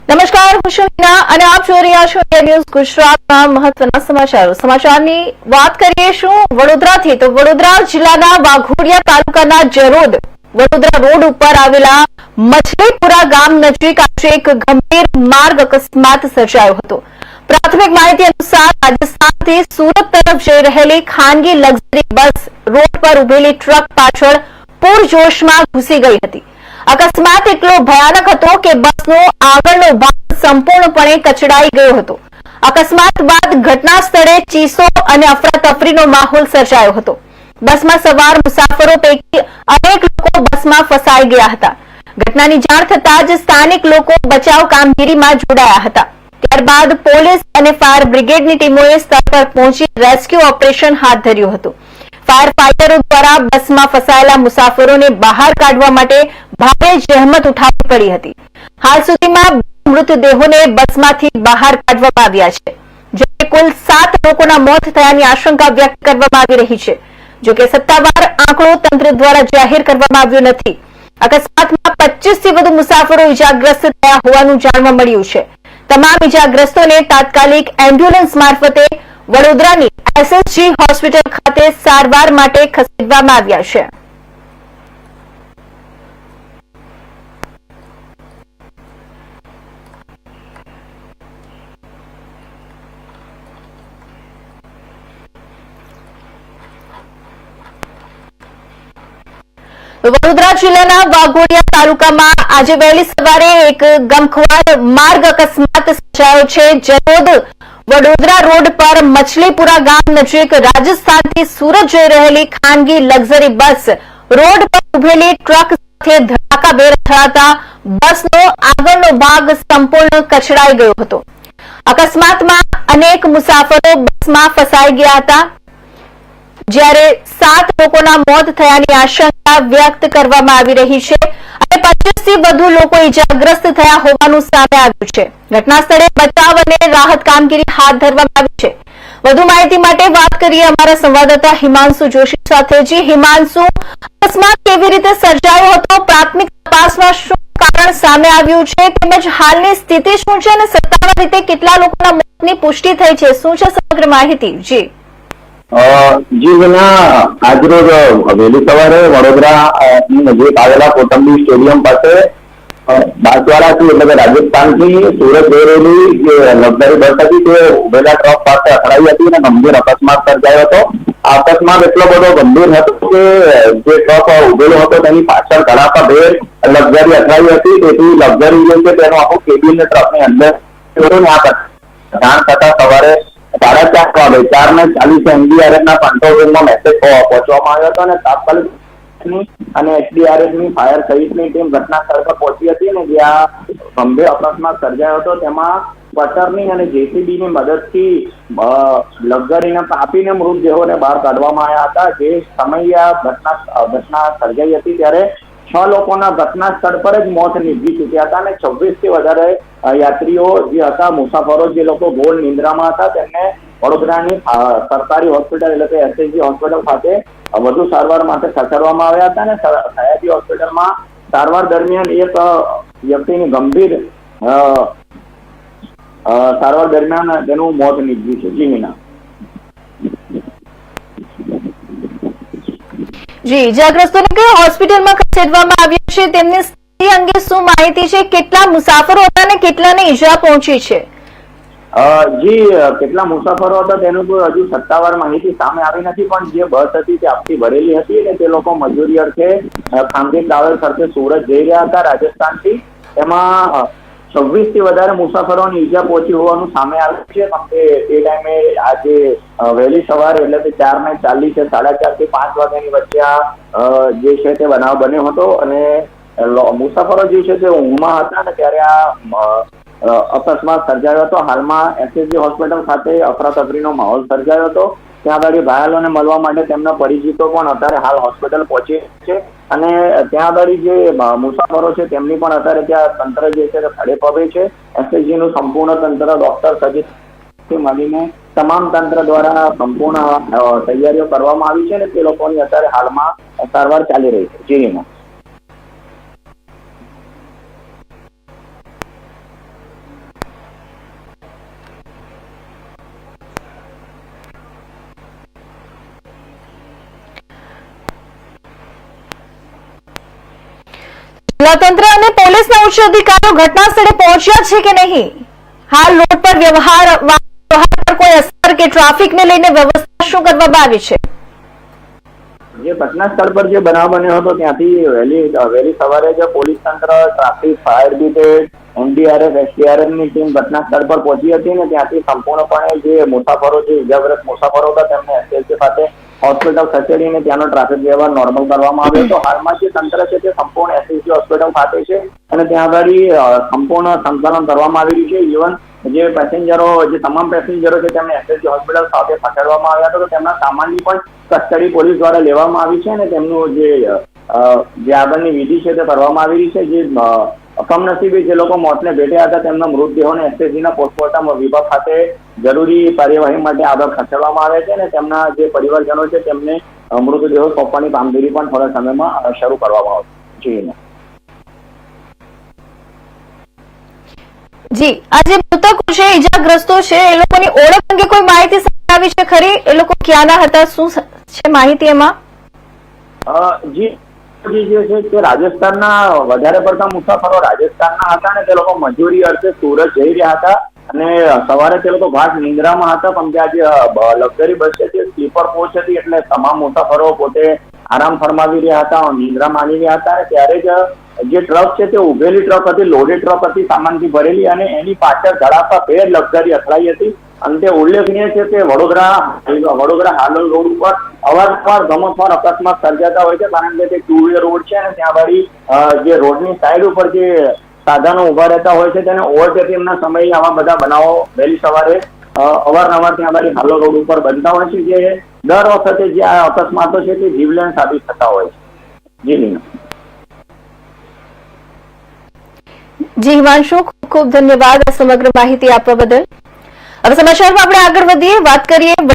નમસ્કાર, હું છું હિના અને આપ જોઈ રહ્યા છો ઇન્ડિયા ન્યૂઝ ગુજરાતના મહત્વના સમાચારો. સમાચારની વાત કરીશું વડોદરાથી. તો વડોદરા જિલ્લાના વાઘોડિયા તાલુકાના જરોદ વડોદરા રોડ ઉપર આવેલા મછલીપુરા ગામ નજીક આજે એક ગંભીર માર્ગ અકસ્માત સર્જાયો હતો. પ્રાથમિક માહિતી અનુસાર રાજસ્થાનથી સુરત તરફ જઈ રહેલી ખાનગી લક્ઝરી બસ રોડ પર ઉભેલી ટ્રક પાછળ પૂરજોશમાં ઘૂસી ગઈ હતી. અકસ્માત એટલો ભયાનક હતો કે બસનો આગળનો ભાગ સંપૂર્ણપણે કચડાઈ ગયો હતો. અકસ્માત બાદ ઘટના સ્થળે ચીસો અને અફરાતફરીનો માહોલ સર્જાયો હતો. બસમાં સવાર મુસાફરો પૈકી અનેક લોકો બસમાં ફસાઈ ગયા હતા. ઘટનાની જાણ થતાં જ સ્થાનિક લોકો બચાવ કામગીરીમાં જોડાયા હતા. ત્યારબાદ પોલીસ અને ફાયર બ્રિગેડની ટીમોએ સ્થળ પર પહોંચી રેસ્ક્યુ ઓપરેશન હાથ ધર્યું હતું. ફાયર ફાઈટરો દ્વારા બસમાં ફસાયેલા મુસાફરોને બહાર કાઢવા માટે ભારે જહેમત ઉઠાવવી પડી હતી. હાલ સુધીમાં મૃતદેહોને બસમાંથી બહાર કાઢવામાં આવ્યા છે. જોકે કુલ 7 લોકોના મોત થયાની આશંકા વ્યક્ત કરવામાં આવી રહી છે. જોકે સત્તાવાર આંકડો તંત્ર દ્વારા જાહેર કરવામાં આવ્યો નથી. અકસ્માતમાં 25 થી વધુ મુસાફરો ઇજાગ્રસ્ત થયા હોવાનું જાણવા મળ્યું છે. તમામ ઇજાગ્રસ્તોને તાત્કાલિક એમ્બ્યુલન્સ મારફતે વડોદરાની એસએસજી હોસ્પિટલ ખાતે સારવાર માટે ખસેડવામાં આવ્યા છે. વડોદરા જિલ્લાના વાઘોડિયા તાલુકામાં આજે વહેલી સવારે એક ગમખ્વાર માર્ગ અકસ્માત સર્જાયો છે. જરોદ વડોદરા રોડ પર મછલીપુરા ગામ નજીક રાજસ્થાનથી સુરત જઈ રહેલી ખાનગી લક્ઝરી બસ રોડ પર ઉભેલી ટ્રક સાથે ધડાકાભેર અથડાતા બસનો આગળનો ભાગ સંપૂર્ણ કચડાઈ ગયો હતો. અકસ્માતમાં અનેક મુસાફરો બસમાં ફસાઈ ગયા હતા, જ્યારે 7 લોકોના મોત થયાની આશંકા વ્યક્ત કરવામાં આવી રહી છે અને 25 થી વધુ લોકો ઇજાગ્રસ્ત થયા હોવાનું સામે આવ્યું છે. ઘટના સ્થળે બચાવ અને રાહત કામગીરી હાથ ધરવામાં આવી છે. વધુ માહિતી માટે વાત કરીએ અમારા સંવાદદાતા હિમાંશુ જોશી સાથે. જી હિમાંશુ, અકસ્માત કેવી રીતે સર્જાયો હતો? પ્રાથમિક તપાસમાં શું કારણ સામે આવ્યું છે તેમજ હાલની સ્થિતિ શું છે અને સત્તાવાર રીતે કેટલા લોકોના મોતની પુષ્ટિ થઈ છે? શું છે સમગ્ર માહિતી? જી જી વિના આજરોજ વહેલી સવારે વડોદરા નજીક આવેલા કોટંબી સ્ટેડિયમ પાસે બાંસવાડાથી એટલે કે રાજસ્થાનથી સુરત જઈ રહેલી જે લક્ઝરી બસ હતી તે ઉભેલા ટ્રક પાસે અથડાઈ હતી અને ગંભીર અકસ્માત સર્જાયો હતો. આ અકસ્માત એટલો બધો ગંભીર હતો કે જે ટ્રક ઉભેલો હતો તેની પાછળ ધડાકાભેર લક્ઝરી અથડાઈ હતી. તેથી લક્ઝરી જે છે તેનો આખો કેબિન ટ્રકની અંદર જાણ થતા સવારે 4:40 એનડીઆરએફના કંટ્રોલ રૂમમાં મેસેજ પહોંચવામાં આવ્યો હતો અને તાત્કાલિક અને એસડીઆરએફની ફાયર સહિતની ટીમ ઘટના સ્થળ પર પહોંચી હતી અને જ્યાં ગંભીર અકસ્માત સર્જાયો હતો તેમાં કટરની અને જેસીબીની મદદથી લક્ઝરીને કાપીને મૃતદેહોને બહાર કાઢવામાં આવ્યા હતા. જે સમયે આ ઘટના સર્જાઈ હતી ત્યારે 6 લોકોના ઘટના સ્થળ પર જ મોત નીપજી ચૂક્યા હતા અને 26 થી વધારે યાત્રીઓ જે હતા, મુસાફરો જે લોકો ગોળ નિંદ્રામાં હતા, તેમને વડોદરાની સરકારી હોસ્પિટલ એટલે કે એસએસજી હોસ્પિટલ ખાતે વધુ સારવાર માટે ખસેડવામાં આવ્યા હતા અને સયાજી હોસ્પિટલમાં સારવાર દરમિયાન એક વ્યક્તિની ગંભીર સારવાર દરમિયાન તેનું મોત નીપજ્યું છે. જી મીના. જી, ઇજાગ્રસ્તોને કઈ હોસ્પિટલમાં ખસેડવામાં આવ્યા છે? તેમની સ્થિતિ અંગે શું માહિતી છે? કેટલા મુસાફરો હતા અને કેટલાને ઈજા પહોંચી છે? જી, કેટલા મુસાફરો હતા તેનું કોઈ હજુ સત્તાવાર માહિતી સામે આવી નથી, પણ જે બસ હતી તે આખી ભરેલી હતી અને તે લોકો મજૂરી અર્થે ખાનગી ટ્રાવેલ્સ અર્થે સુરત જઈ રહ્યા હતા રાજસ્થાનથી. એમાં 26 થી વધારે મુસાફરોની ઈજા પહોંચી હોવાનું સામે આવ્યું છે. કેમ કે તે ટાઈમે આજે વહેલી સવારે એટલે કે 4:40 4:30 થી 5 વાગ્યાની વચ્ચે જે છે તે બનાવ બન્યો હતો અને મુસાફરો જે છે તે ઊંઘમાં હતા અને ત્યારે આ અકસ્માત સર્જાયો હતો. હાલમાં એસએસજી હોસ્પિટલ ખાતે અફરાતફરીનો માહોલ સર્જાયો હતો. ત્યાં આગળ ઘાયલોને મળવા માટે તેમના પરિચિતો પણ અત્યારે હાલ હોસ્પિટલ પહોંચી છે અને ત્યાં આગળ જે મુસાફરો છે તેમની પણ અત્યારે ત્યાં તંત્ર જે છે તે ખડે પગે છે. એસએસજી નું સંપૂર્ણ તંત્ર, ડોક્ટર સજિત મળીને તમામ તંત્ર દ્વારા સંપૂર્ણ તૈયારીઓ કરવામાં આવી છે અને તે લોકોની અત્યારે હાલમાં સારવાર ચાલી રહી છે. જી જિલ્લા તંત્ર અને પોલીસના ઉચ્ચ અધિકારીઓ ઘટના સ્થળે પહોંચ્યા છે કે નહીં? હાલ રોડ પર વ્યવહાર પર કોઈ અસર કે ટ્રાફિકને લઈને વ્યવસ્થા શું કરવામાં આવી છે? જે ઘટના સ્થળ પર જે બનાવ બન્યો હતો ત્યાંથી વહેલી સવારે જ પોલીસ તંત્ર, traffic, fire brigade, NDRF, SDRF ની ટીમ ઘટના સ્થળ પર પહોંચી હતી ને ત્યાંથી સંપૂર્ણપણે જે મુસાફરો, જે ઇજાગ્રસ્ત મુસાફરો હતા તેમને SLC ખાતે હોસ્પિટલ ખસેડીને ત્યાંનો ટ્રાફિક વ્યવહાર નોર્મલ કરવામાં આવ્યો હતો. હાલમાં જે તંત્ર છે તે સંપૂર્ણ SLC હોસ્પિટલ ખાતે છે અને ત્યાં આગળ સંપૂર્ણ સંકલન કરવામાં આવી રહ્યું છે. ઇવન જે પેસેન્જરો, જે તમામ પેસેન્જરો છે તેમને SLC હોસ્પિટલ સાથે ખસેડવામાં આવ્યા હતા તો તેમના સામાનની પણ કસ્ટડી પોલીસ દ્વારા લેવામાં આવી છે અને તેમનું જે આગળની વિધિ છે તે કરવામાં આવી રહી છે. જે કમનસીબે જે લોકો મોતને ભેટ્યા હતા તેમના મૃતદેહોને SLCના પોસ્ટમોર્ટમ વિભાગ ખાતે જરૂરી કાર્યવાહી માટે આગળ ખસેડવામાં આવે છે અને તેમના જે પરિવારજનો છે તેમને મૃતદેહો સોંપવાની કામગીરી પણ થોડા સમયમાં શરૂ કરવામાં આવશે. જી, આ જે મૃતકો છે, ઈજાગ્રસ્તો છે, એ લોકોની ઓળખ અંગે કોઈ માહિતી સામે આવી છે ખરી? એ લોકો ક્યાંના હતા, શું છે માહિતી એમાં? જે છે તે રાજસ્થાનના વધારે પડતા મુસાફરો રાજસ્થાનના હતા અને તે લોકો મજૂરી અર્થે સુરત જઈ રહ્યા હતા અને સવારે તે લોકો ઘાટ નિંદ્રામાં હતા. પણ ત્યાં જે લક્ઝરી બસ છે તે સ્લીપર કોચ હતી એટલે તમામ મુસાફરો પોતે આરામ ફરમાવી રહ્યા હતા, નિંદ્રા માની રહ્યા હતા. ત્યારે જ જે ટ્રક છે તે ઉભેલી ટ્રક હતી, લોડેડ ટ્રક હતી, સામાનથી ભરેલી અને એની પાછળ ધડાકાભેર લક્ઝરી અથડાઈ હતી. અને તે ઉલ્લેખનીય છે કે વડોદરા હાલોલ રોડ ઉપર અવારનવાર ગમખ્વાર અકસ્માત સર્જાતા હોય છે કારણ કે તે 2-વે રોડ છે અને ત્યાં આગળ જે રોડની સાઈડ ઉપર જે સાધનો ઉભા રહેતા હોય છે તેને ઓવરટેકિંગના સમયે આવા બધા બનાવો વહેલી સવારે અવારનવાર ત્યાં આગળ હાલોલ રોડ ઉપર બનતા હોય છે, જે દર વખતે જે આ અકસ્માતો છે તે જીવલેણ સાબિત થતા હોય છે. જી લીના. જી હિમાંશુ, ખૂબ ખૂબ ધન્યવાદ આ સમગ્ર માહિતી આપવા બદલ. હવે સમાચારમાં આપણે આગળ વધીએ, વાત કરીએ